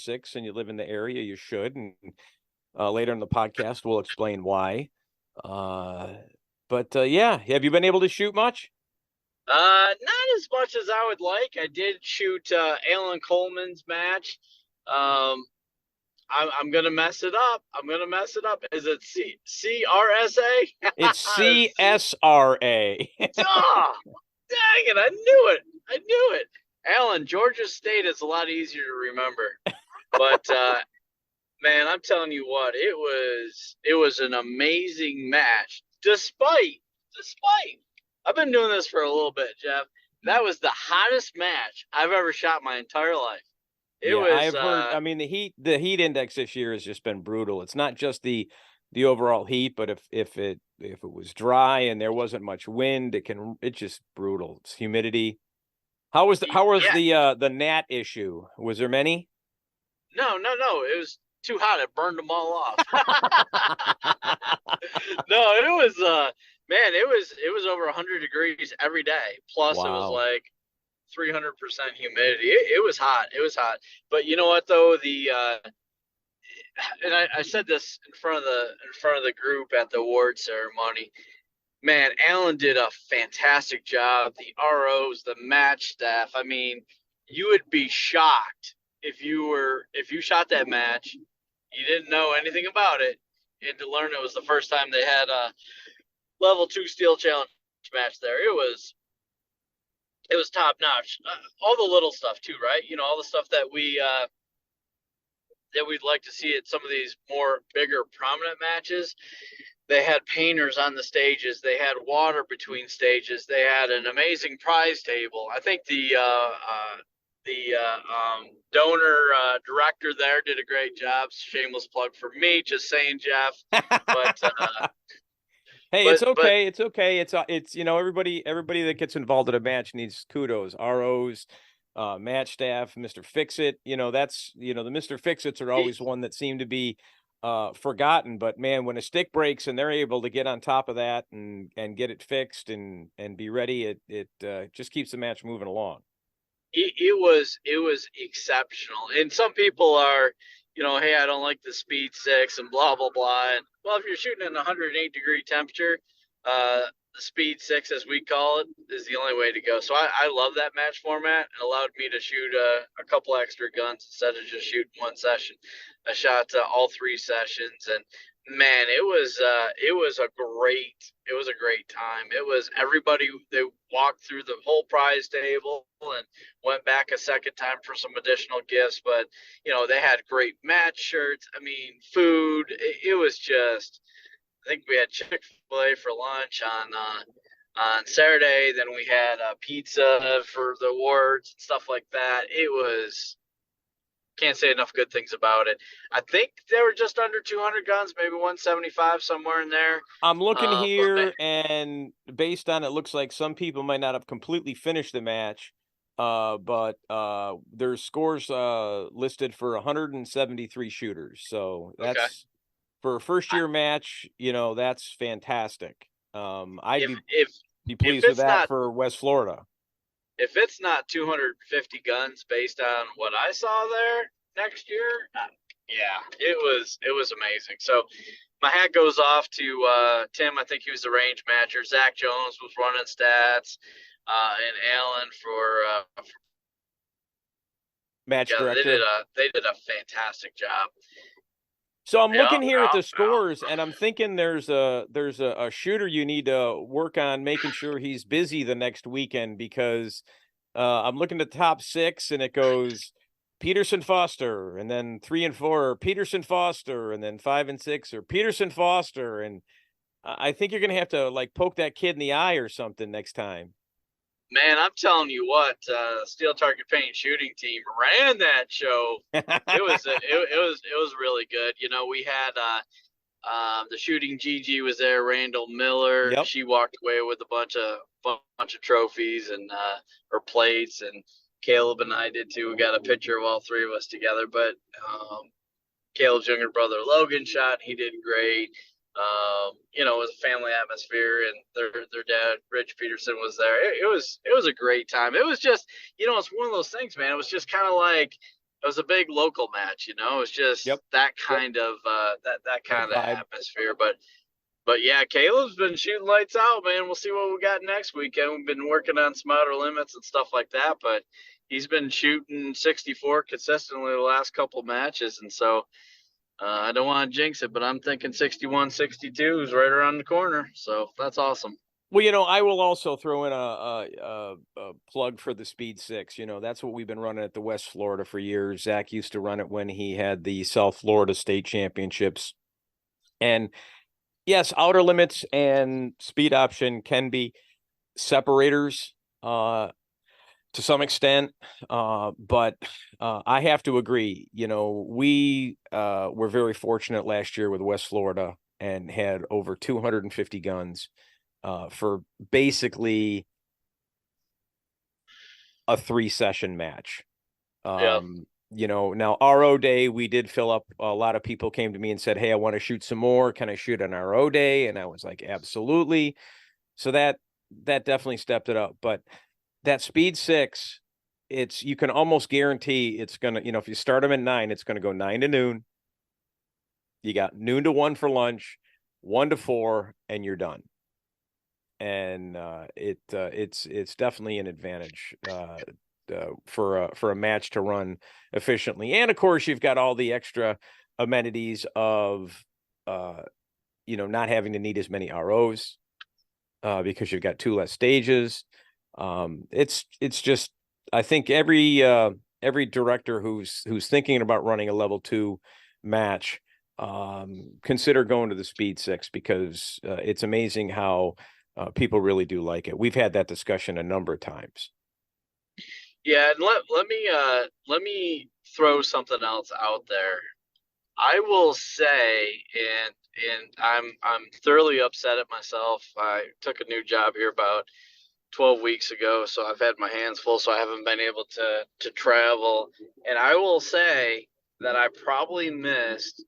6 and you live in the area, you should. And later in the podcast, we'll explain why. But yeah, have you been able to shoot much? Not as much as I would like. I did shoot Alan Coleman's match. Um, I'm gonna mess it up. I'm gonna mess it up. Is it CRSA? It's C. CSRA. Oh, dang it! I knew it. I knew it. Alan, Georgia State is a lot easier to remember. But man, I'm telling you what, it was an amazing match. Despite I've been doing this for a little bit, Jeff. That was the hottest match I've ever shot my entire life. It Yeah, was I've heard. I mean, the heat index this year has just been brutal. It's not just the overall heat, but if it was dry and there wasn't much wind, it's just brutal. It's humidity. How was yeah. the gnat issue? Was there many? No. It was too hot. It burned them all off. No, it was man, it was over 100 degrees every day. Plus it was Wow. like 300% humidity. It was hot. It was hot. But you know what though? The and I said this in front of the group at the award ceremony. Man, Alan did a fantastic job. The ROs, the match staff. I mean, you would be shocked if you shot that match, you didn't know anything about it, and to learn it was the first time they had a level 2 steel challenge match there. It was top notch. All the little stuff too, right? You know, all the stuff that we'd like to see at some of these more bigger prominent matches. They had painters on the stages. They had water between stages. They had an amazing prize table. I think the donor director there did a great job. Shameless plug for me. Just saying, Jeff. But Hey, it's but okay. It's okay. It's everybody that gets involved in a match needs kudos. ROs, match staff, Mr. Fix It. That's the Mr. Fix Its are always one that seem to be forgotten. But man, when a stick breaks and they're able to get on top of that and get it fixed and be ready, it just keeps the match moving along. it was exceptional. And some people are, hey, I don't like the speed six and blah blah blah. And well, if you're shooting at 108-degree temperature, the speed six, as we call it, is the only way to go. So I love that match format. It allowed me to shoot a couple extra guns instead of just shooting one session. I shot all three sessions, and man, it was a great time. It was everybody. They walked through the whole prize table and went back a second time for some additional gifts. But they had great match shirts. I mean, food. It was just. I think we had Chick-fil-A for lunch on Saturday. Then we had pizza for the awards and stuff like that. It was, can't say enough good things about it. I think they were just under 200 guns, maybe 175, somewhere in there. I'm looking But man, here, and based on it, looks like some people might not have completely finished the match. But there's scores listed for 173 shooters. So okay. that's for a first I, year match, that's fantastic. I'd if be if pleased with it's that not for West Florida. if it's not 250 guns based on what I saw there next year, yeah, it was amazing. So my hat goes off to Tim. I think he was the range manager. Zach Jones was running stats, and Alan for Match yeah, they did director. a fantastic job. So I'm Yeah, looking here at the scores, and I'm thinking there's a shooter you need to work on making sure he's busy the next weekend, because I'm looking at the top six, and it goes Peterson Foster, and then 3 and 4 are Peterson Foster, and then 5 and 6 are Peterson Foster, and I think you're gonna have to like poke that kid in the eye or something next time. man, I'm telling you what, Steel Target Paint shooting team ran that show. It was really good. We had the shooting Gigi was there. Randall Miller. Yep. She walked away with a bunch of trophies and her plates, and Caleb and I did too. We got a picture of all three of us together. But Caleb's younger brother Logan shot. He did great. It was a family atmosphere, and their dad Rich Peterson was there. It was a great time. It was just it's one of those things, man. It was just kind of like it was a big local match. You know, it was just Yep. that kind of that That kind of vibe. atmosphere. But yeah, Caleb's been shooting lights out, man. We'll see what we got next weekend. We've been working on some outer limits and stuff like that, but he's been shooting 64 consistently the last couple matches, and so I don't want to jinx it, but I'm thinking 61, 62 is right around the corner. So that's awesome. Well, I will also throw in a plug for the Speed 6. That's what we've been running at the West Florida for years. Zach used to run it when he had the South Florida State Championships. And yes, outer limits and speed option can be separators to some extent. But I have to agree, we were very fortunate last year with West Florida and had over 250 guns for basically a 3-session match. Yeah. Now RO day, we did fill up. A lot of people came to me and said, "Hey, I want to shoot some more. Can I shoot on RO day?" And I was like, "Absolutely." So that definitely stepped it up. But that Speed 6, you can almost guarantee it's gonna, if you start them at 9, it's gonna go 9 to noon. You got noon to 1 for lunch, 1 to 4, and you're done. And it's definitely an advantage for a match to run efficiently. And of course, you've got all the extra amenities of not having to need as many ROs because you've got 2 less stages. It's just, I think every director who's thinking about running a level 2 match, consider going to the Speed 6 because it's amazing how people really do like it. We've had that discussion a number of times. Yeah, and let me throw something else out there. I will say, and I'm thoroughly upset at myself. I took a new job here about 12 weeks ago, so I've had my hands full, so I haven't been able to travel. And I will say that I probably missed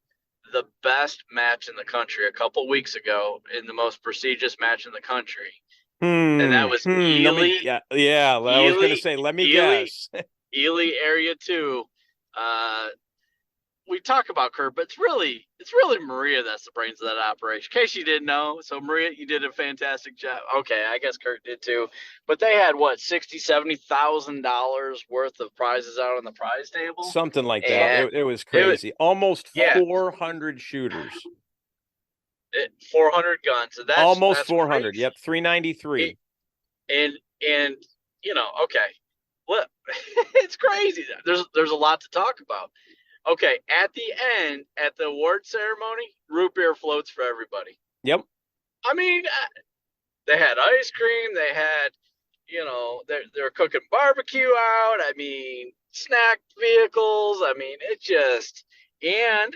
the best match in the country a couple weeks ago in the most prestigious match in the country, and that was Let me, yeah, I was gonna Ely, say, let me Ely, guess. Ely Area Two. Uh, we talk about Kurt, but it's really Maria that's the brains of that operation. In case you didn't know, so Maria, you did a fantastic job. Okay, I guess Kurt did too, but they had what $60,000-$70,000 worth of prizes out on the prize table, Something like that. and It was it was crazy. Almost yeah, 400 shooters. 400 guns. So that's Almost that's 400. crazy. Yep, 393. And okay, well, it's crazy. There's a lot to talk about. Okay, at the end, at the award ceremony, root beer floats for everybody. Yep. I mean, they had ice cream. They had, they're cooking barbecue out. I mean, snack vehicles. I mean, it just and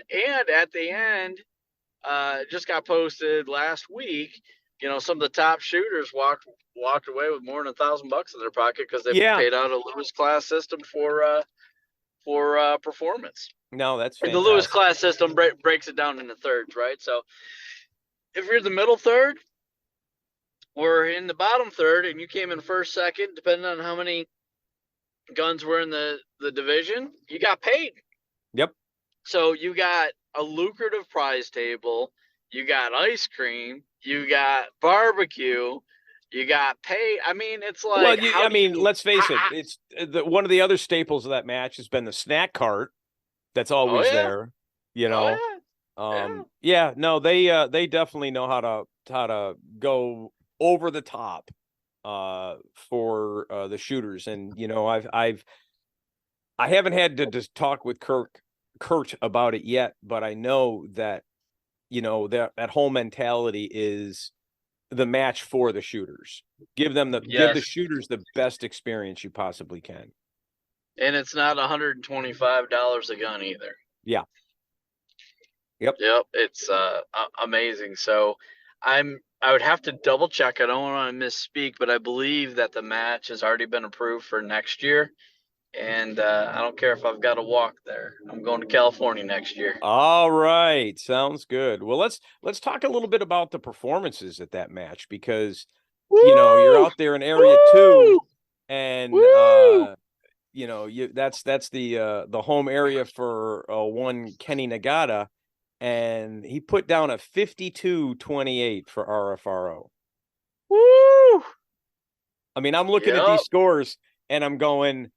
at the end, just got posted last week. Some of the top shooters walked away with more than $1,000 in their pocket because they Yeah. paid out a Lewis class system for performance. No, that's And the Lewis fantastic. class system breaks it down into thirds, right? So if you're the middle third or in the bottom third and you came in first, second, depending on how many guns were in the division, you got paid. Yep. So you got a lucrative prize table, you got ice cream, you got barbecue, you got pay. I mean, it's Well, like, how do you? let's face it. It's one of the other staples of that match has been the snack cart. That's Oh always yeah, there. oh yeah, Yeah, no, they definitely know how to go over the top for the shooters. And I haven't had to just talk with Kurt about it yet, but I know that that whole mentality is the match for the shooters. Give the yes. shooters the best experience you possibly can. And it's not $125 a gun either. Yeah. Yep. Yep, it's amazing. So I would have to double check. I don't want to misspeak, but I believe that the match has already been approved for next year. And I don't care if I've got to walk there. I'm going to California next year. All right. Sounds good. Well, let's talk a little bit about the performances at that match because you're Woo! out there in area 2 Woo! and Woo! that's the home area for one Kenny Nagata, and he put down a 52-28 for RFRO. Woo! I mean, I'm looking at these scores and I'm going,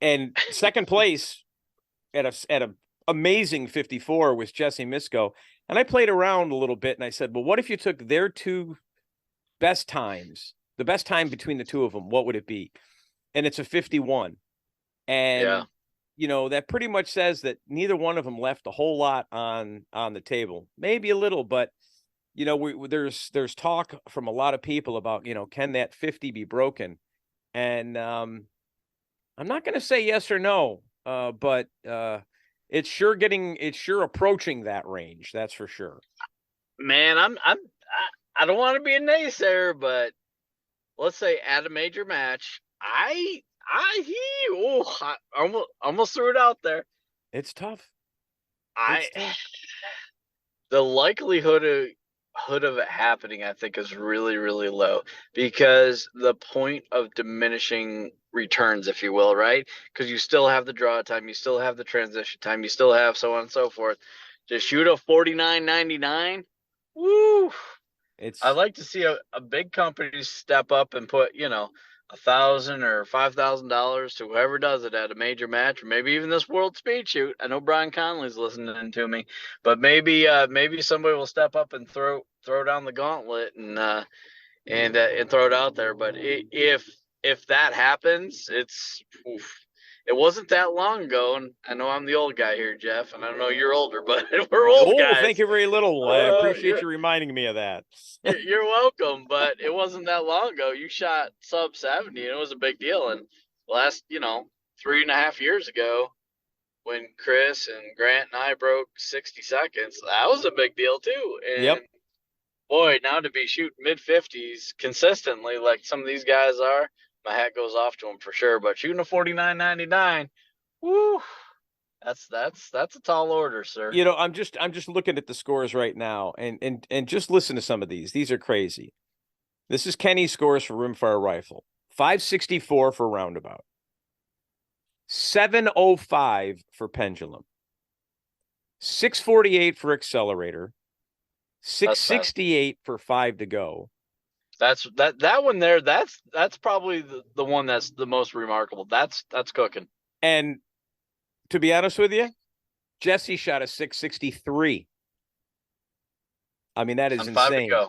and second place at a amazing 54 was Jesse Misko. And I played around a little bit and I said, well, what if you took their two best times, the best time between the two of them, what would it be? And it's a 51. And, that pretty much says that neither one of them left a whole lot on the table, maybe a little, but there's talk from a lot of people about, can that 50 be broken? And I'm not going to say yes or no, but it's sure approaching that range. That's for sure. Man, I don't want to be a naysayer, but let's say at a major match, I almost threw it out there. It's tough. The likelihood of it happening, I think, is really, really low, because the point of diminishing returns, if you will, right? Because you still have the draw time, you still have the transition time, you still have so on and so forth. To shoot a 49.99, woo! I'd like to see a big company step up and put, $1,000 or $5,000 to whoever does it at a major match, or maybe even this World Speed Shoot. I know Brian Conley's listening to me, but maybe somebody will step up and throw down the gauntlet and throw it out there. But if that happens, it wasn't that long ago, and I know I'm the old guy here, Jeff, and I know you're older, but we're old guys. Thank you very little. I appreciate you reminding me of that. You're welcome, but it wasn't that long ago. You shot sub 70, and it was a big deal. And last, 3.5 years ago, when Chris and Grant and I broke 60 seconds, that was a big deal too. And boy, now to be shooting mid-50s consistently like some of these guys are, my hat goes off to them for sure. But shooting a 49.99, woo, that's a tall order, sir. I'm just looking at the scores right now, and just listen to some of these. These are crazy. This is Kenny's scores for rimfire rifle: 564 for roundabout, 705 for pendulum, 648 for accelerator, 668 for 5 to go. That's that one there. That's probably the one that's the most remarkable. That's cooking. And to be honest with you, Jesse shot a 663. I mean, that is insane. 5 to go.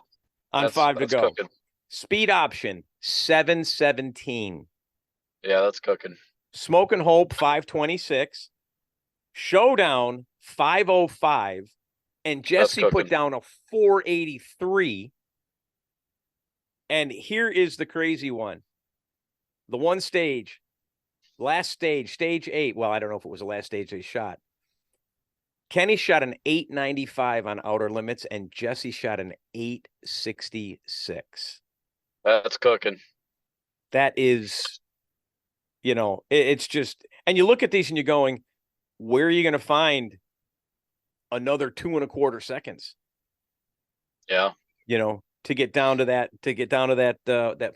On 5 to go. Cooking. Speed option 717. Yeah, that's cooking. Smoke and Hope 526. Showdown 505. And Jesse put down a 483. And here is the crazy one. The one stage, last stage, stage 8. Well, I don't know if it was the last stage they shot. Kenny shot an 895 on outer limits, and Jesse shot an 866. That's cooking. That is, it's just, and you look at these and you're going, where are you going to find another 2.25 seconds? Yeah. To get down to that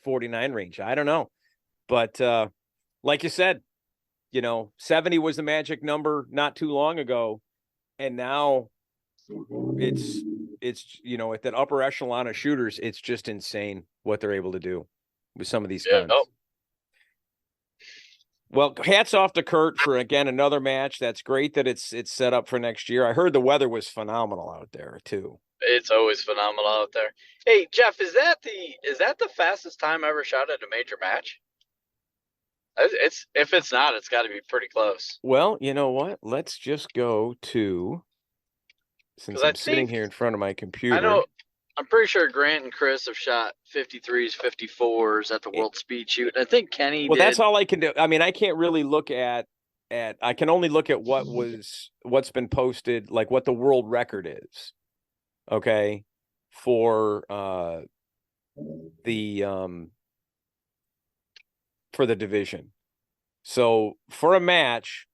49 range. I don't know. But like you said, 70 was the magic number not too long ago. And now it's at that upper echelon of shooters, it's just insane what they're able to do with some of these guns. Well, hats off to Kurt for, again, another match. That's great that it's set up for next year. I heard the weather was phenomenal out there too. It's always phenomenal out there. Hey, Jeff, is that the fastest time ever shot at a major match? If it's not, it's got to be pretty close. Well, you know what? Let's just go to, since I'm sitting here in front of my computer. I know. I'm pretty sure Grant and Chris have shot 53s, 54s at the World Speed Shoot. I think Kenny did. That's all I can do. I mean, I can't really look at I can only look at what's been posted, like what the world record is. Okay. For the division. So for a match,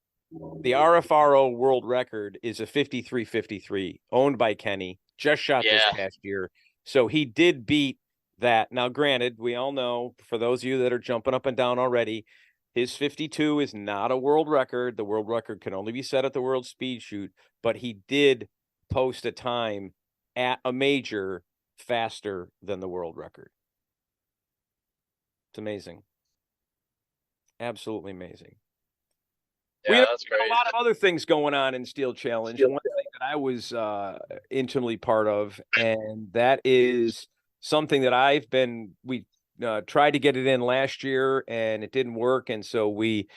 the RFRO world record is a 53-53 owned by Kenny, just shot this past year. So he did beat that. Now, granted, we all know, for those of you that are jumping up and down already, his 52 is not a world record. The world record can only be set at the world speed shoot, but he did post a time at a major faster than the world record. It's amazing. Absolutely amazing. Yeah, We that's have great. a lot of other things going on in Steel Challenge. One thing that I was intimately part of, and that is something that we tried to get it in last year and it didn't work. And so we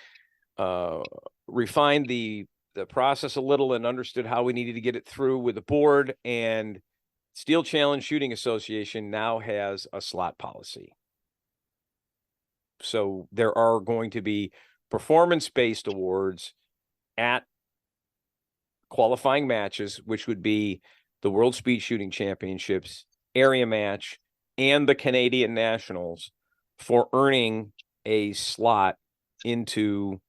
refined the process a little and understood how we needed to get it through with the board. And Steel Challenge Shooting Association now has a slot policy. So there are going to be performance-based awards at qualifying matches, which would be the World Speed Shooting Championships, area match, and the Canadian Nationals, for earning a slot into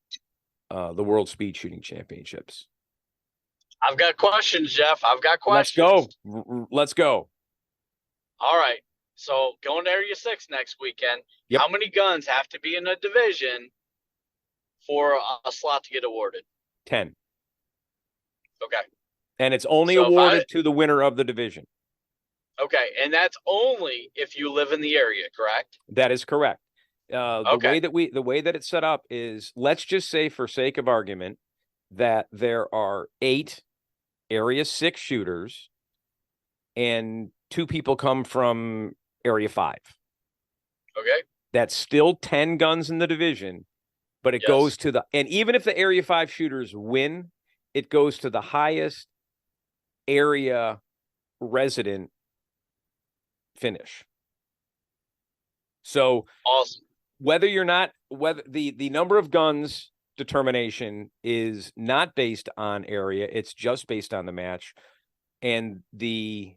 the World Speed Shooting Championships. I've got questions, Jeff. I've got Let's questions. go. Let's go. All right. So going to Area 6 next weekend, Yep. how many guns have to be in a division for a slot to get awarded? 10. Okay. And it's only So awarded to the winner of the division. Okay. And that's only if you live in the area, correct? That is correct. Okay. The way that it's set up is, let's just say, for sake of argument, that there are 8 Area 6 shooters and 2 people come from Area 5. Okay. That's still 10 guns in the division, but it Yes. goes to the, and even if the Area 5 shooters win, it goes to the highest area resident finish. So Awesome. whether the number of guns determination is not based on area, it's just based on the match, and the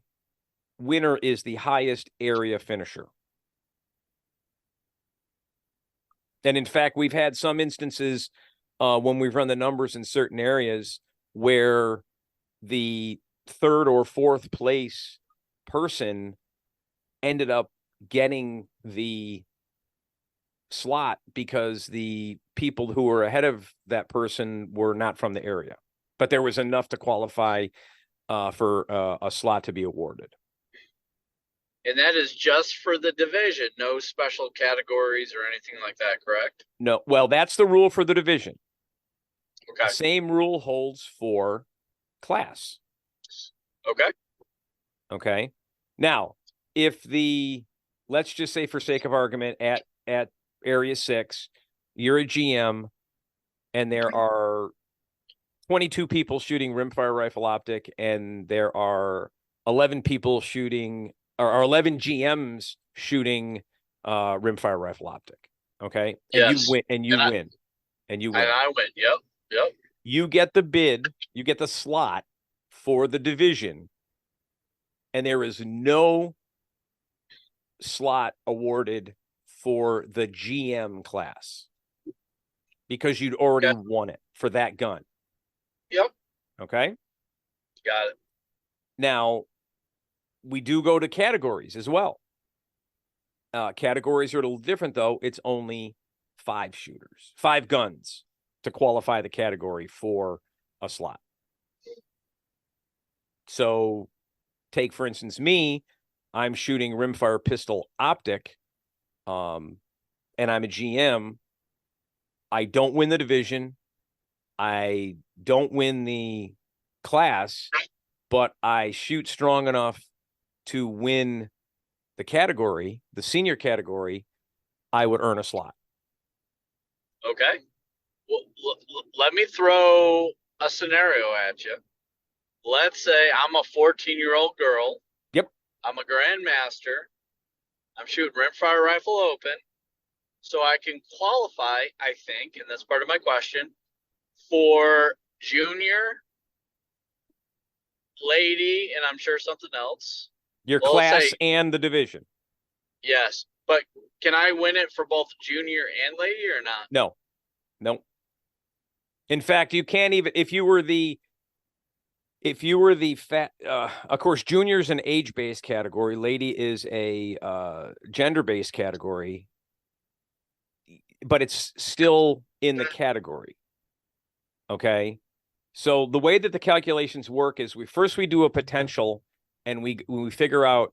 winner is the highest area finisher. And in fact, we've had some instances when we've run the numbers in certain areas where the 3rd or 4th place person ended up getting the slot because the people who were ahead of that person were not from the area, but there was enough to qualify for a slot to be awarded. And that is just for the division, no special categories or anything like that, correct? No, well, that's the rule for the division. Okay. The same rule holds for class. Okay. Okay. Now, if let's just say, for sake of argument, at Area 6, you're a GM and there are 22 people shooting rimfire rifle optic, and there are 11 people shooting, or 11 GMs shooting rimfire rifle optic. Okay. And Yes. you win, and you win. And I win. Yep. You get the bid, you get the slot for the division, and there is no slot awarded for the GM class because you'd already won it for that gun. Yep. Okay. Got it. Now, we do go to categories as well. Categories are a little different, though. It's only 5 shooters, 5 guns to qualify the category for a slot. So take, for instance, me, I'm shooting rimfire pistol optic, and I'm a GM. I don't win the division. I don't win the class, but I shoot strong enough to win the category, the senior category. I would earn a slot. Okay. Well, let me throw a scenario at you. Let's say I'm a 14-year-old girl. Yep. I'm a grandmaster. I'm shooting rimfire rifle open. So I can qualify, I think, and that's part of my question, for junior, lady, and I'm sure something else. Your class and the division. Yes. But can I win it for both junior and lady or not? No. In fact, you can't even, if you were the if you were the of course, junior is an age-based category. Lady is a gender-based category, but it's still in the category. Okay. So the way that the calculations work is we do a potential, and we figure out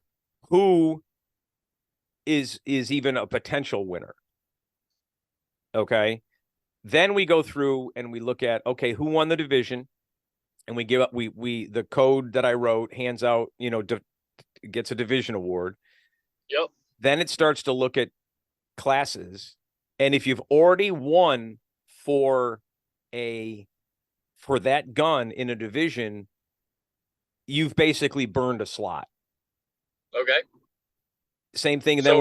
who is even a potential winner. Okay. Then we go through and we look at, okay, who won the division, and we give up, the code that I wrote hands out, gets a division award. Yep. Then it starts to look at classes. And if you've already won for that gun in a division, you've basically burned a slot. Okay. Same thing. And then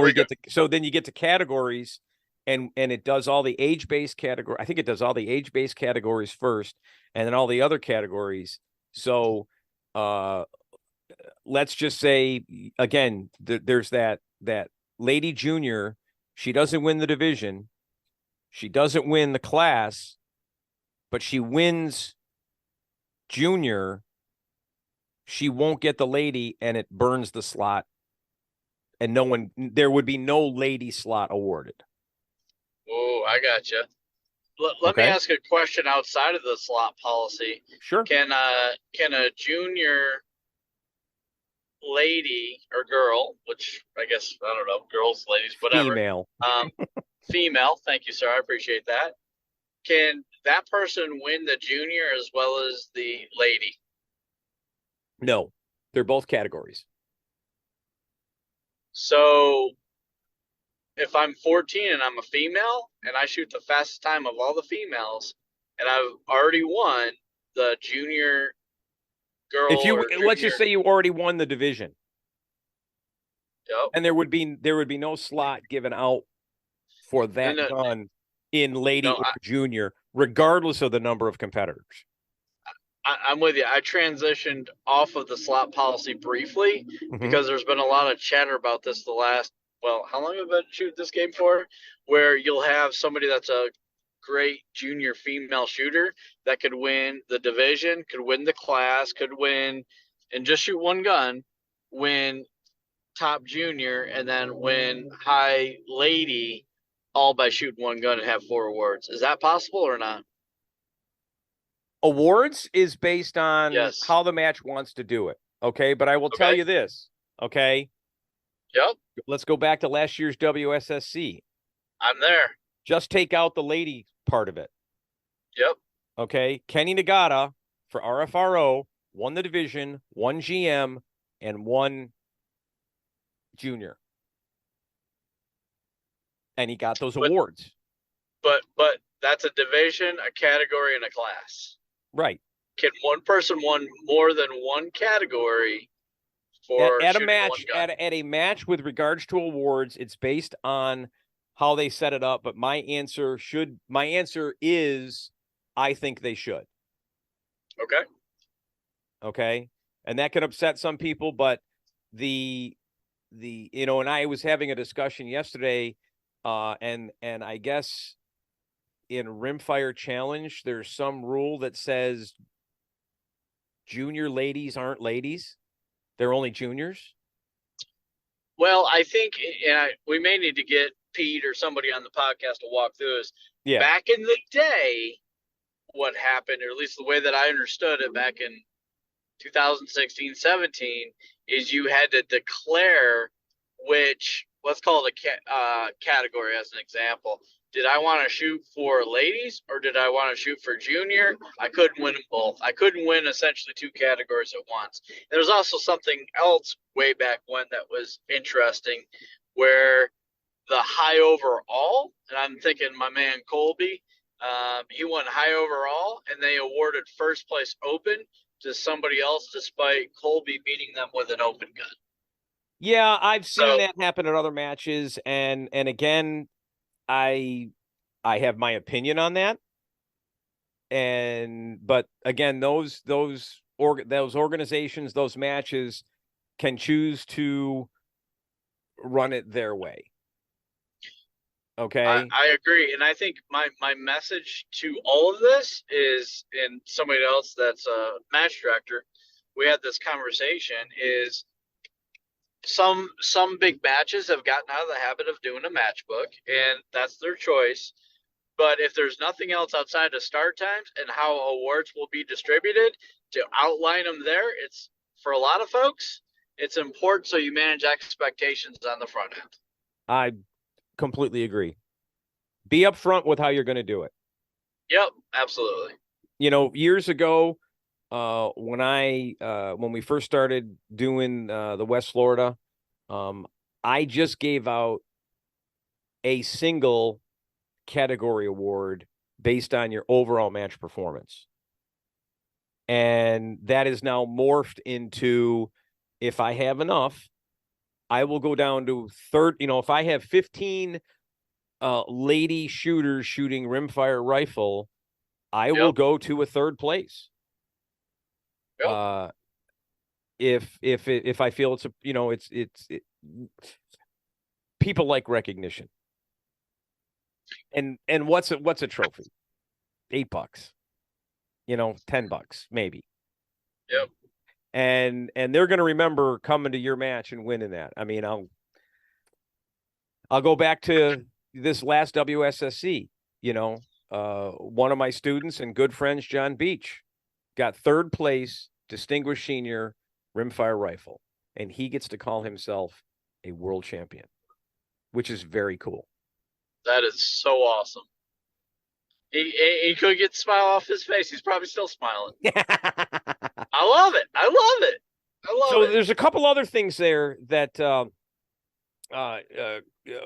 then you get to categories, and it does all the age-based category. I think it does all the age-based categories first, and then all the other categories. So let's just say, again, there's that lady junior. She doesn't win the division. She doesn't win the class, but she wins junior. She won't get the lady, and it burns the slot, and there would be no lady slot awarded. Oh, I got you. Let me Okay. ask a question outside of the slot policy. Sure. Can a junior lady or girl, which I guess I don't know, girls, ladies, whatever. Female. Female. Thank you, sir. I appreciate that. Can that person win the junior as well as the lady? No, they're both categories. So if I'm 14 and I'm a female and I shoot the fastest time of all the females and I've already won the junior girl If you or junior, let's just say you already won the division, yep. and there would be no slot given out for that gun in lady or junior, regardless of the number of competitors. I'm with you. I transitioned off of the slot policy briefly because there's been a lot of chatter about this the last, well, how long have I been shooting this game for? Where you'll have somebody that's a great junior female shooter that could win the division, could win the class, could win and just shoot one gun, win top junior, and then win high lady, all by shooting one gun and have 4 awards. Is that possible or not? Awards is based on how the match wants to do it. Okay. But I will tell you this. Okay. Yep. Let's go back to last year's WSSC. I'm there. Just take out the lady part of it. Yep. Okay. Kenny Nagata for RFRO won the division, 1 GM, and 1 junior. And he got those awards. But that's a division, a category, and a class. Right. Can one person win more than one category for at a match at a match with regards to awards? It's based on how they set it up. But my answer is I think they should. Okay. Okay. And that could upset some people, but and I was having a discussion yesterday, and I guess in Rimfire Challenge, there's some rule that says junior ladies aren't ladies. They're only juniors. Well, I think, and we may need to get Pete or somebody on the podcast to walk through this. Yeah. Back in the day, what happened, or at least the way that I understood it back in 2016, 17, is you had to declare which, let's call it a category as an example. Did I want to shoot for ladies or did I want to shoot for junior? I couldn't win them both. I couldn't win essentially 2 categories at once. There's also something else way back when that was interesting, where the high overall, and I'm thinking my man Colby, he won high overall, and they awarded first place open to somebody else despite Colby beating them with an open gun. Yeah, I've seen that happen in other matches, and again, I have my opinion on that. But again, those organizations, those matches can choose to run it their way. Okay. I agree. And I think my message to all of this is, and somebody else that's a match director, we had this conversation is some big matches have gotten out of the habit of doing a matchbook, and that's their choice. But if there's nothing else outside of start times and how awards will be distributed to outline them there, it's for a lot of folks, it's important so you manage expectations on the front end. I completely agree. Be upfront with how you're going to do it. Yep, absolutely. You know, years ago, when we first started doing the West Florida, I just gave out a single category award based on your overall match performance. And that is now morphed into, if I have enough, I will go down to third. You know, if I have 15 lady shooters shooting rimfire rifle, I will go to a third place. If I feel it's a, you know, it's people like recognition. And what's a trophy? $8, you know, $10 maybe. Yep. And they're going to remember coming to your match and winning that. I mean, I'll go back to this last WSSC, you know, one of my students and good friends, John Beach, got third place, distinguished senior rimfire rifle, and he gets to call himself a world champion, which is very cool. That is so awesome. He could get the smile off his face. He's probably still smiling. I love it. I love it. So there's a couple other things there that,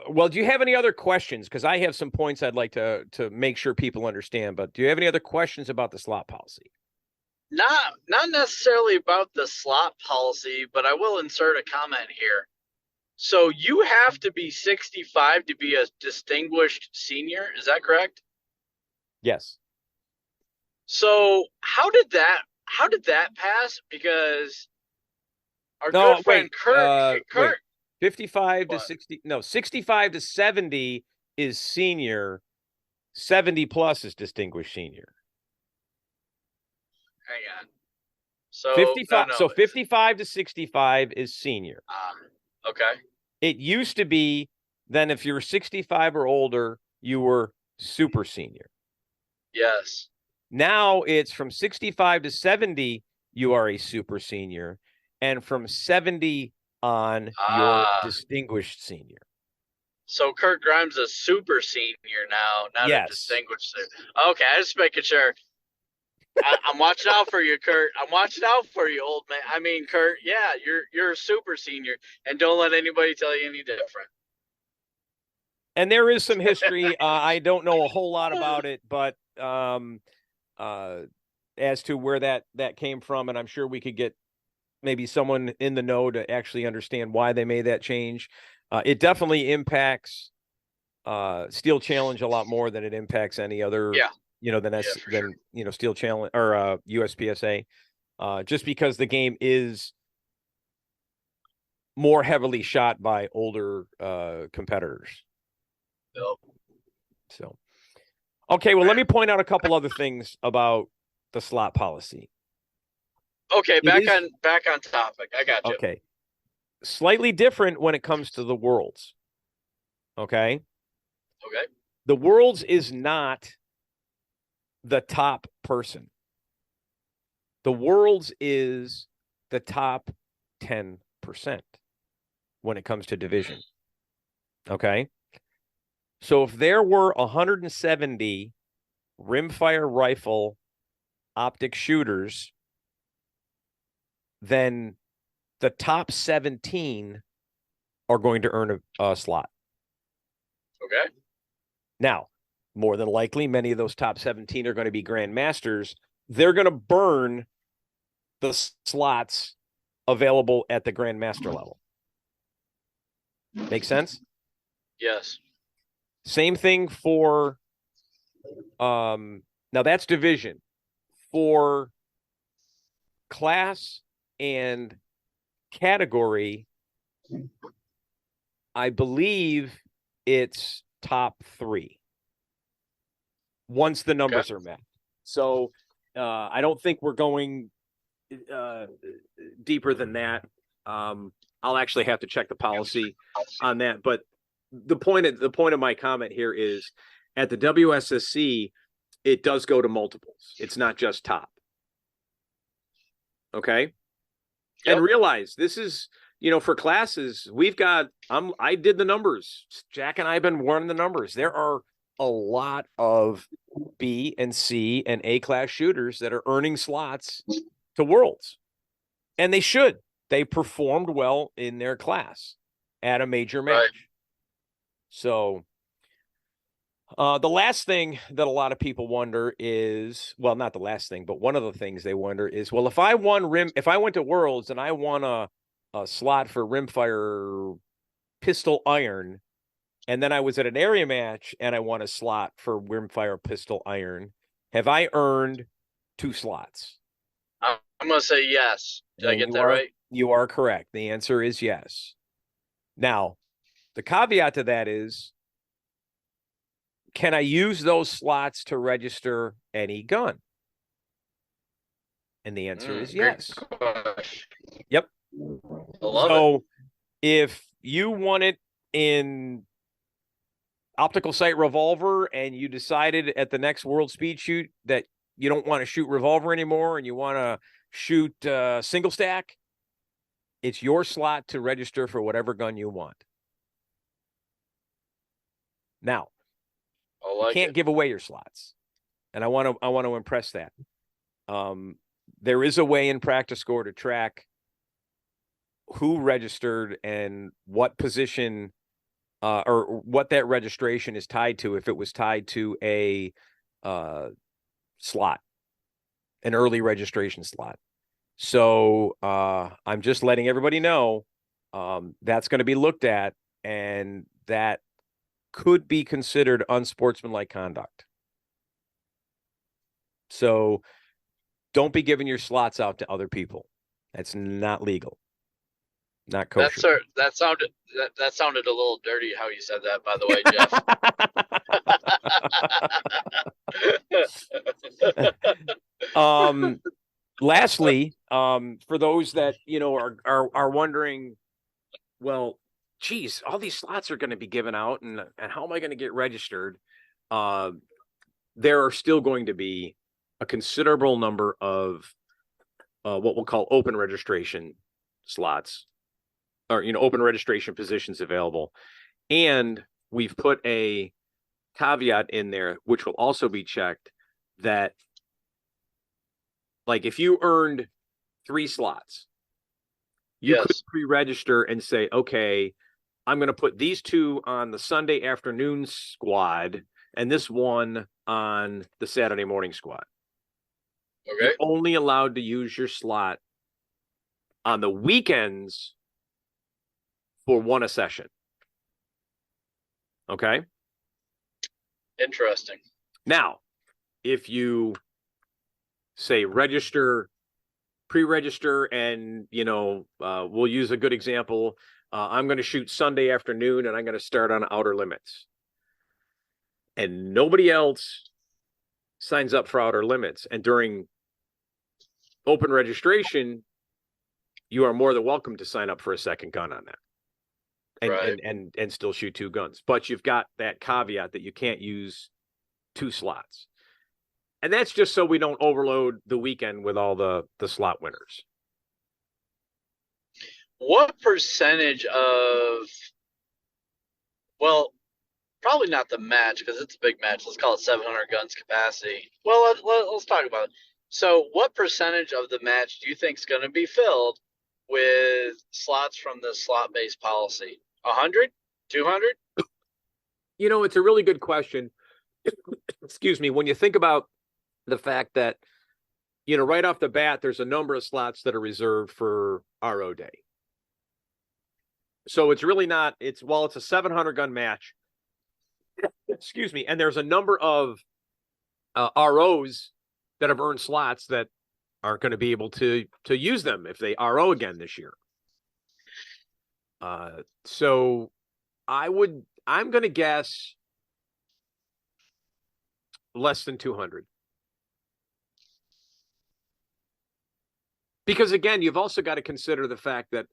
well, do you have any other questions? Because I have some points I'd like to make sure people understand, but do you have any other questions about the slot policy? Not necessarily about the slot policy, but I will insert a comment here. So you have to be 65 to be a distinguished senior. Is that correct? Yes. So how did that pass? Because our good friend Kurt, 55 to 60, no, 65 to 70 is senior, 70 plus is distinguished senior. Hang on. So 55, so 55 to 65 is senior. Okay. It used to be then if you were 65 or older, you were super senior. Yes. Now it's from 65 to 70, you are a super senior, and from 70 on, you're distinguished senior. So Kurt Grimes is a super senior now, not a distinguished senior. Okay, I just making sure. I'm watching out for you, Kurt. I'm watching out for you, old man. I mean, Kurt, yeah, you're a super senior, and don't let anybody tell you any different. And there is some history. I don't know a whole lot about it, but as to where that came from, and I'm sure we could get maybe someone in the know to actually understand why they made that change. It definitely impacts Steel Challenge a lot more than it impacts any other. Yeah. You know, than sure. You know, Steel Challenge or USPSA, just because the game is more heavily shot by older competitors. Yep. So, okay, well, let me point out a couple other things about the slot policy. Okay, back on topic. I got you. Okay, slightly different when it comes to the Worlds. Okay. Okay. The Worlds is not the top person. The Worlds is the top 10% when it comes to division. Okay. So if there were 170 rimfire rifle optic shooters, then the top 17 are going to earn a slot. Okay. Now, more than likely, many of those top 17 are going to be grandmasters. They're going to burn the slots available at the grandmaster level. Make sense? Yes. Same thing for, now that's division. For class and category, I believe it's top 3. Once the numbers are met. So I don't think we're going, deeper than that. I'll actually have to check the policy on that. But the point of my comment here is at the WSSC, it does go to multiples. It's not just top. Okay. Yep. And realize this is, for classes, we've got, I did the numbers. Jack and I have been running the numbers. There are a lot of B and C and A class shooters that are earning slots to Worlds. And they should. They performed well in their class at a major match. Right. So the last thing that a lot of people wonder is, well, not the last thing, but one of the things they wonder is, well, if I went to Worlds and I won a slot for rimfire pistol iron, and then I was at an area match and I won a slot for rimfire pistol iron, have I earned 2 slots? I'm going to say yes. Did I get that right? You are correct. The answer is yes. Now, the caveat to that is, can I use those slots to register any gun? And the answer is yes. Yep. So if you won it in optical sight revolver and you decided at the next World Speed Shoot that you don't want to shoot revolver anymore and you want to shoot single stack, it's your slot to register for whatever gun you want. Now, you can't give away your slots, and I want to impress that. There is a way in Practice Score to track who registered and what position or what that registration is tied to. If it was tied to a slot, an early registration slot. So I'm just letting everybody know that's going to be looked at, and that could be considered unsportsmanlike conduct. So don't be giving your slots out to other people. That's not legal. Not kosher. That sounded a little dirty how you said that, by the way, Jeff. Lastly, for those that are wondering, well, geez, all these slots are going to be given out, and how am I going to get registered? There are still going to be a considerable number of what we'll call open registration slots, or open registration positions available. And we've put a caveat in there, which will also be checked, that like if you earned 3 slots, you could pre-register and say, okay, I'm going to put these 2 on the Sunday afternoon squad and this one on the Saturday morning squad. Okay. You're only allowed to use your slot on the weekends for 1 a session. Okay. Interesting. Now, if you say pre-register, and we'll use a good example. I'm going to shoot Sunday afternoon and I'm going to start on outer limits. And nobody else signs up for outer limits. And during open registration, you are more than welcome to sign up for a second gun on that. And still shoot 2 guns. But you've got that caveat that you can't use 2 slots. And that's just so we don't overload the weekend with all the slot winners. What percentage of, well, probably not the match because it's a big match. Let's call it 700 guns capacity. Well, let's talk about it. So what percentage of the match do you think is going to be filled with slots from the slot-based policy? 100? 200? It's a really good question. Excuse me. When you think about the fact that, right off the bat, there's a number of slots that are reserved for RO day. So it's really not, it's a 700 gun match. Excuse me. And there's a number of ROs that have earned slots that aren't going to be able to use them if they RO again this year. So I'm going to guess less than 200. Because again, you've also got to consider the fact that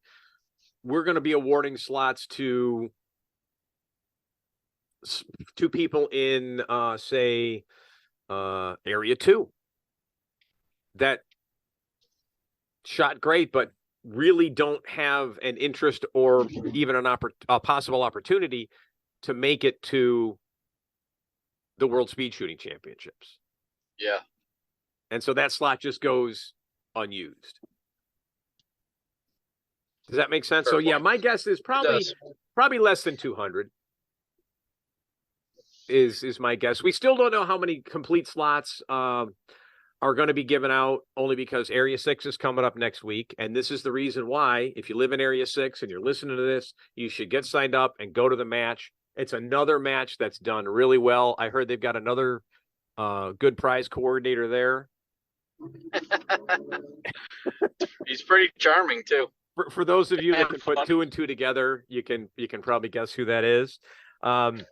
we're going to be awarding slots to people in say area 2 that shot great but really don't have an interest or even a possible opportunity to make it to the World Speed Shooting Championships. Yeah. And so that slot just goes unused. Does that make sense? Fair So yeah, point. my guess is probably less than 200 is my guess. We still don't know how many complete slots are going to be given out, only because Area 6 is coming up next week. And this is the reason why, if you live in Area 6 and you're listening to this, you should get signed up and go to the match. It's another match that's done really well. I heard they've got another good prize coordinator there. He's pretty charming too. For those of you that can Funny. put 2 and 2 together, you can probably guess who that is. But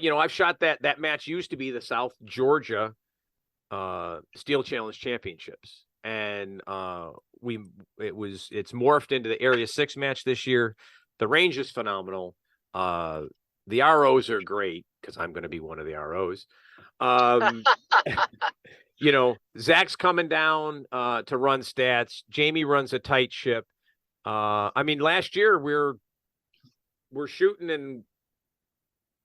I've shot that match used to be the South Georgia Steel Challenge Championships, and it's morphed into the Area 6 match this year. The range is phenomenal. The ROs are great because I'm going to be one of the ROs. Zach's coming down to run stats. Jamie runs a tight ship. Last year we're shooting, and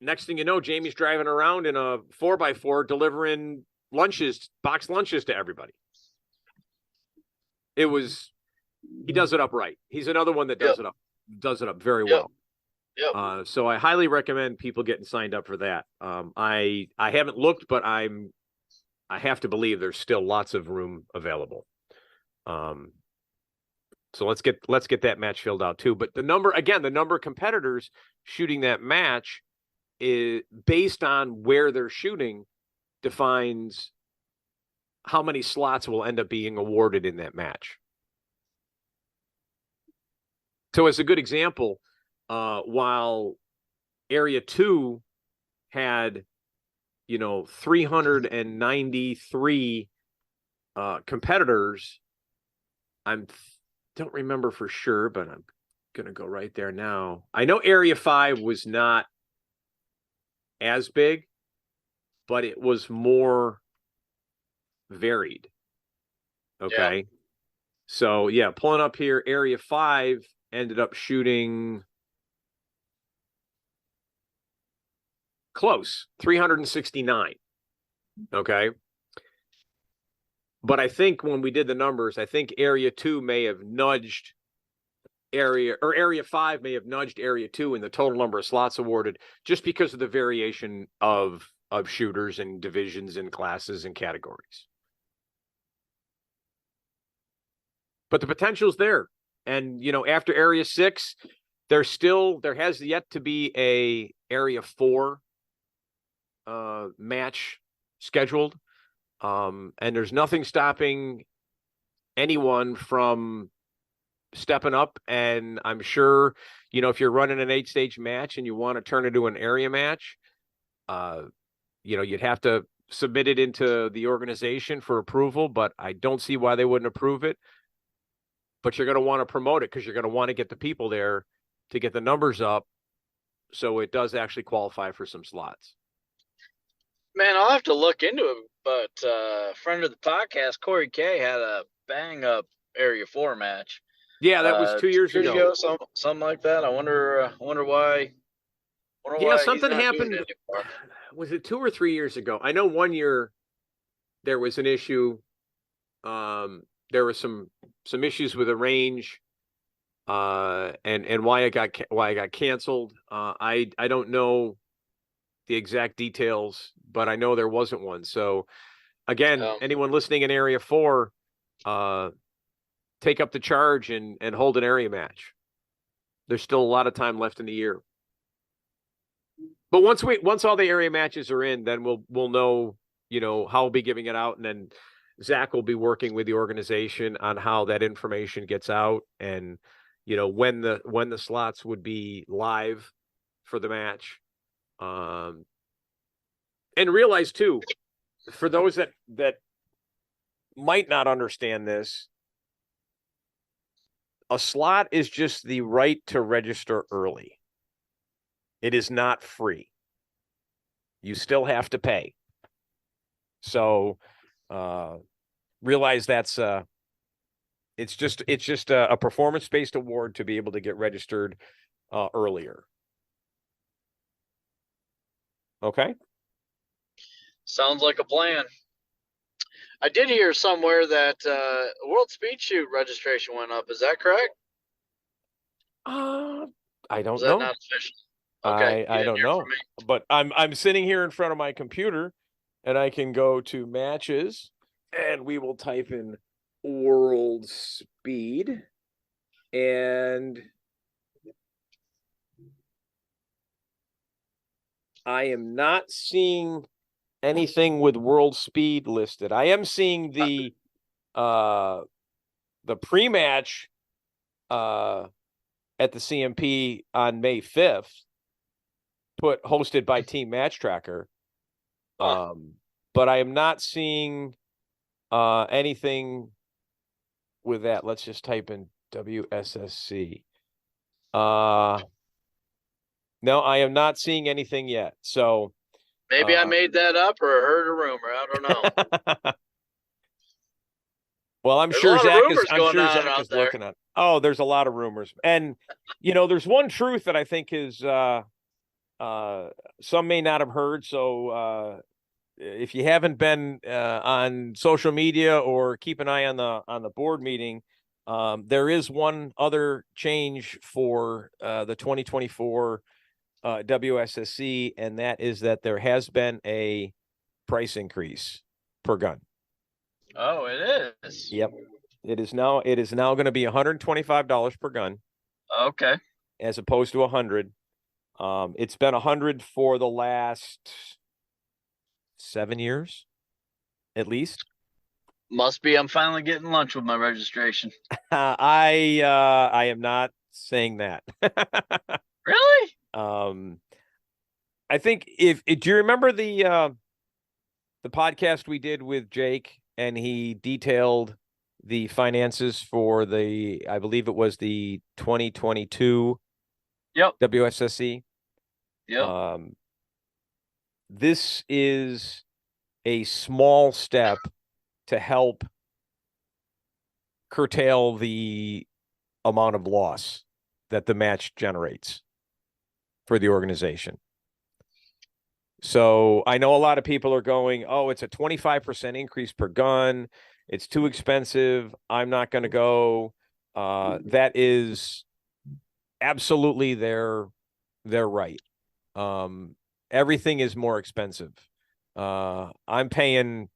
next thing you know, Jamie's driving around in a 4x4 delivering boxed lunches to everybody. He does it up right. He's another one that does it up very well. Yep. So I highly recommend people getting signed up for that. I haven't looked, but I have to believe there's still lots of room available. So let's get that match filled out too. But the number of competitors shooting that match is based on where they're shooting, defines how many slots will end up being awarded in that match. So as a good example, while Area 2 had 393 competitors, don't remember for sure, but I'm gonna go right there now. I know Area 5 was not as big, but it was more varied. Okay. Yeah. So yeah, pulling up here, Area 5 ended up shooting close, 369. Okay. But I think when we did the numbers, I think Area 2 may have nudged Area 5 may have nudged Area 2 in the total number of slots awarded, just because of the variation of shooters and divisions and classes and categories. But the potential's there. And after Area 6, there has yet to be a Area 4 match scheduled. And there's nothing stopping anyone from stepping up. And I'm sure, if you're running an 8-stage match and you want to turn it into an area match, you'd have to submit it into the organization for approval, but I don't see why they wouldn't approve it. But you're going to want to promote it because you're going to want to get the people there to get the numbers up, so it does actually qualify for some slots. Man, I'll have to look into it. But a friend of the podcast, Corey K, had a bang up Area 4 match. Yeah, that was 2 years ago. Something like that. I wonder why. Yeah, something happened. Was it 2 or 3 years ago? I know 1 year there was an issue. There were some issues with the range, and why it got canceled. I don't know the exact details, but I know there wasn't one. So again, anyone listening in Area 4, take up the charge and hold an area match. There's still a lot of time left in the year. But once all the area matches are in, then we'll know, how we'll be giving it out, and then Zach will be working with the organization on how that information gets out, and when the slots would be live for the match. And realize too, for those that might not understand this, A slot is just the right to register early. It is not free. You still have to pay. So realize that's it's just a performance-based award to be able to get registered earlier. Okay. Sounds like a plan. I did hear somewhere that World Speed Shoot registration went up. Is that correct? I Is don't that know. not official? Okay, you I didn't don't hear from know. me. But I'm sitting here in front of my computer and I can go to matches and we will type in world speed and I am not seeing anything with world speed listed. I am seeing the pre-match at the CMP on May 5th, hosted by Team Match Tracker. But I am not seeing anything with that. Let's just type in WSSC. No, I am not seeing anything yet. So maybe I made that up or heard a rumor. I don't know. Well, There's a lot of rumors going on Zach out is there. looking at. Oh, there's a lot of rumors. And there's one truth that I think is some may not have heard. So if you haven't been on social media or keep an eye on the board meeting, there is one other change for the 2024 WSSC, and that is that there has been a price increase per gun. Oh, it is. Yep. It is now going to be $125 per gun. Okay. As opposed to 100. It's been 100 for the last 7 years, at least. Must be I'm finally getting lunch with my registration. I am not saying that. Really? I think do you remember the podcast we did with Jake and he detailed the finances for I believe it was the 2022 WSSC? Yep. This is a small step to help curtail the amount of loss that the match generates for the organization. So I know a lot of people are going, oh, it's a 25% increase per gun. It's too expensive. I'm not going to go. That is absolutely their right. Everything is more expensive. I'm paying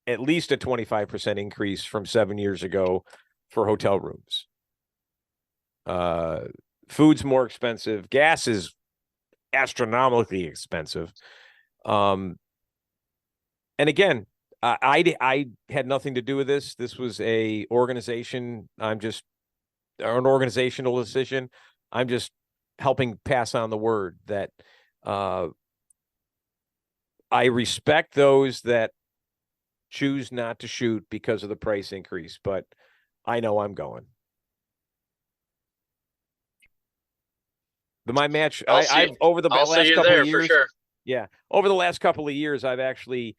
at least a 25% increase from 7 years ago for hotel rooms. Food's more expensive. Gas is astronomically expensive. And again, I had nothing to do with this. This was an organizational decision. I'm just helping pass on the word that I respect those that choose not to shoot because of the price increase, but I know I'm going. My match, I've over the last couple of years, sure. Yeah, over the last couple of years, I've actually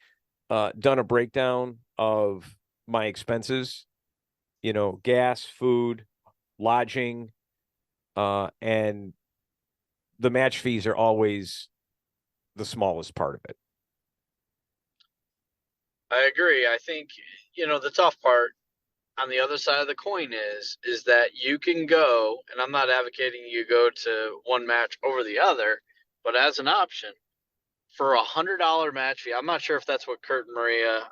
done a breakdown of my expenses. Gas, food, lodging, and the match fees are always the smallest part of it. I agree. I think, the tough part on the other side of the coin is that you can go, and I'm not advocating you go to one match over the other, but as an option for $100 match fee, I'm not sure if that's what Kurt and Maria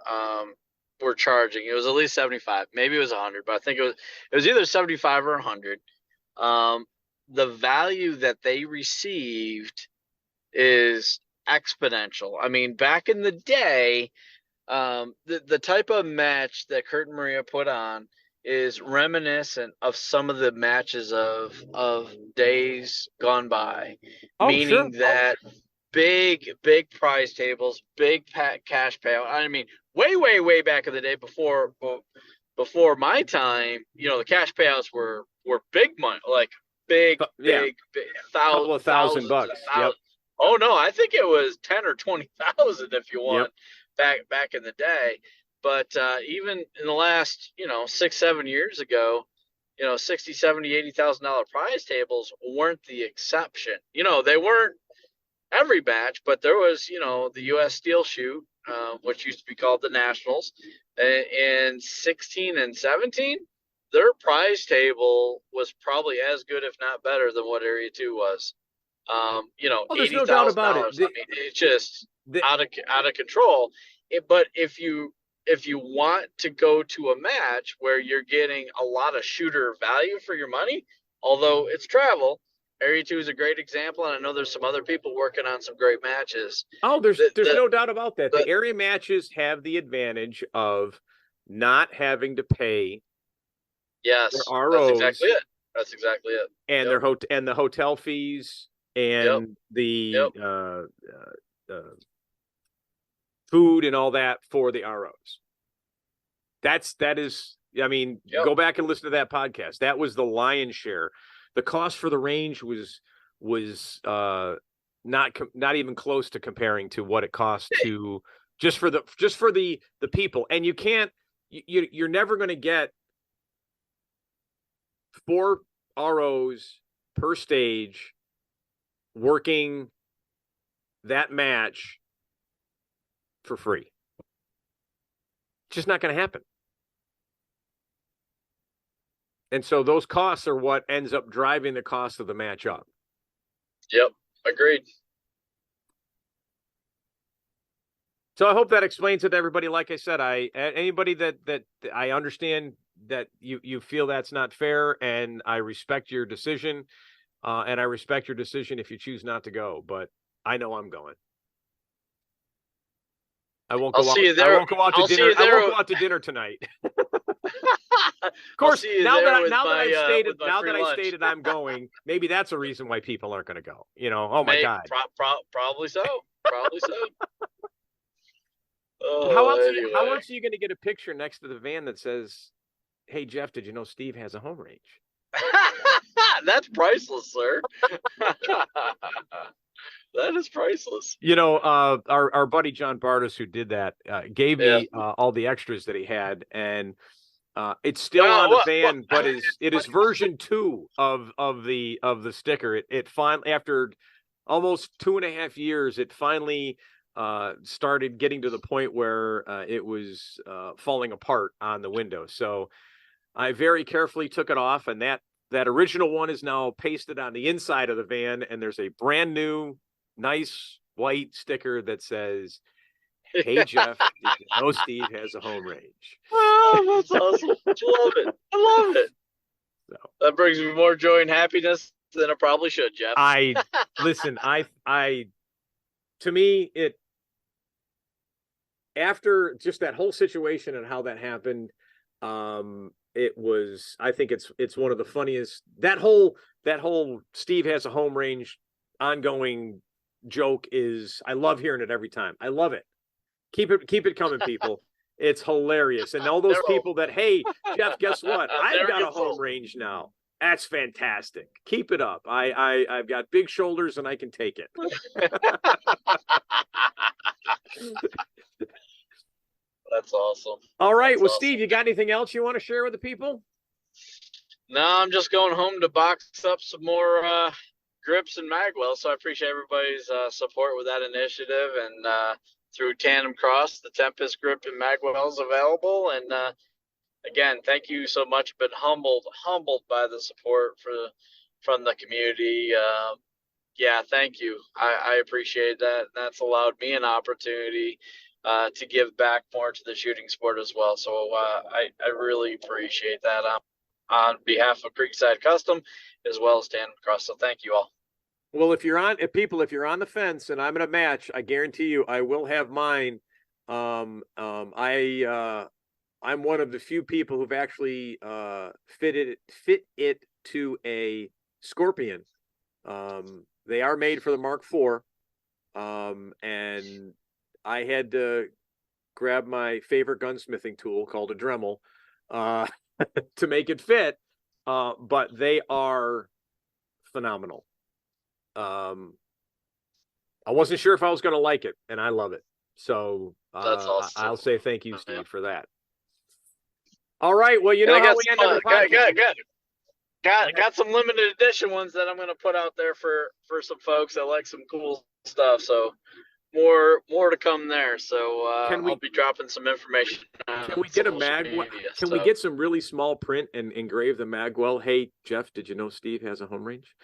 were charging. It was at least 75. Maybe it was 100, but I think it was either 75 or 100. The value that they received is exponential. I mean, back in the day, the type of match that Kurt and Maria put on is reminiscent of some of the matches of days gone by, meaning that big prize tables, big cash payout. I mean, way back in the day before my time, the cash payouts were were big money, like big, Yeah, couple of thousands and $1,000. Yep. thousands. Oh no, I think it was 10 or 20,000 if you Yep. want back in the day. But even in the last, 6, 7 years ago, 60, 70, $80,000 prize tables weren't the exception. They weren't every match, but there was, the U.S. Steel Shoot, which used to be called the Nationals, in 16 and 17. Their prize table was probably as good, if not better, than what Area 2 was. Oh, there's eighty no doubt thousand about it. dollars. I mean, it's just The, out of control. But if you want to go to a match where you're getting a lot of shooter value for your money, although it's travel, Area 2 is a great example, and I know there's some other people working on some great matches. oh, there's The no doubt about that. the The area matches have the advantage of not having to pay their yes, that's exactly ROs it. That's exactly it. and Yep. the hotel fees Yep. and the Yep. food and all that for the ROs. That is, I mean, Yep. go back and listen to that podcast. That was the lion's share. The cost for the range was not even close to comparing to what it cost to just for the people. And you're never going to get 4 ROs per stage working that match for free. Just not going to happen. And so those costs are what ends up driving the cost of the match up. Yep. Agreed. So I hope that explains it to everybody. Like I said, anybody that I understand that you feel that's not fair, and I respect your decision, and I respect your decision if you choose not to go. But I know I'm going. I won't I'll go out. see you there. I won't go out to I'll see dinner. you I there. won't go out to dinner tonight. Of I'll course, see you now there that with now that my, I've stated with my now free that I lunch. stated I'm going, maybe that's a reason why people aren't going to go. Oh my God. Probably so. Probably so. How Oh, else? anyway. How else are you going to get a picture next to the van that says, "Hey Jeff, did you know Steve has a home range?" That's priceless, sir. That is priceless. Our buddy John Bartis, who did that, gave Yeah. me all the extras that he had, and it's still on the van, but it is version 2 of the sticker. It finally, after almost 2.5 years, it finally started getting to the point where it was falling apart on the window. So I very carefully took it off, and that original one is now pasted on the inside of the van, and there's a brand new, nice white sticker that says, "Hey Jeff, did you know Steve has a home range?" Oh, that's awesome. I love it. I love it. So That brings me more joy and happiness than it probably should, Jeff. Listen, to me, after just that whole situation and how that happened, I think it's one of the funniest, that whole Steve has a home range ongoing joke is, I love hearing it every time. I love it. Keep it coming, people. It's hilarious. And all those people that, hey, Jeff, guess what? I've got a home range now. That's fantastic. Keep it up. I've got big shoulders and I can take it. That's awesome. All right. That's well, awesome. Steve, you got anything else you want to share with the people? No, I'm just going home to box up some more grips and magwells. So I appreciate everybody's support with that initiative. And through Tandem Cross, the Tempest grip and magwells available. And again, thank you so much. But humbled by the support from the community. Yeah, thank you. I appreciate that. That's allowed me an opportunity to give back more to the shooting sport as well. So I really appreciate that on behalf of Creekside Custom as well as Tandem Cross. So thank you all. Well, if you're on the fence and I'm in a match, I guarantee you I will have mine. I'm one of the few people who've actually fit it to a Scorpion. They are made for the Mark IV. And I had to grab my favorite gunsmithing tool called a Dremel to make it fit. but they are phenomenal. I wasn't sure if I was going to like it, and I love it. So That's awesome. I'll say thank you, Steve, for that. All right. Well, you know how we end every podcast. Got some limited edition ones that I'm going to put out there for some folks that like some cool stuff. So more to come there. So I'll be dropping some information. Can we get a Magwell? Can we get some really small print and engrave the Magwell? Hey, Jeff, did you know Steve has a home range?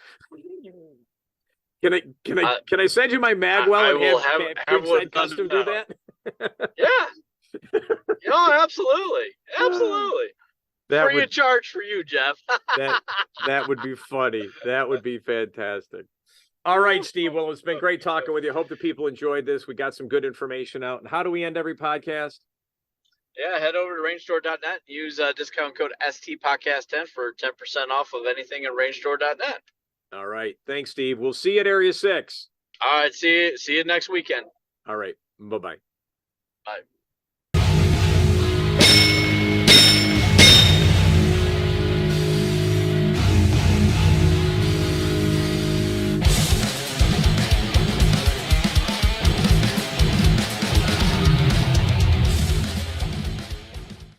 Can I send you my Magwell and have Creekside Custom do that? Yeah. Oh, absolutely. Free of charge for you, Jeff. that would be funny. That would be fantastic. All right, Steve. Well, it's been great talking with you. Hope the people enjoyed this. We got some good information out. And how do we end every podcast? Yeah, head over to rangestore.net. Use discount code STPodcast10 for 10% off of anything at rangestore.net. All right. Thanks, Steve. We'll see you at Area 6. All right. See you next weekend. All right. Bye-bye. Bye.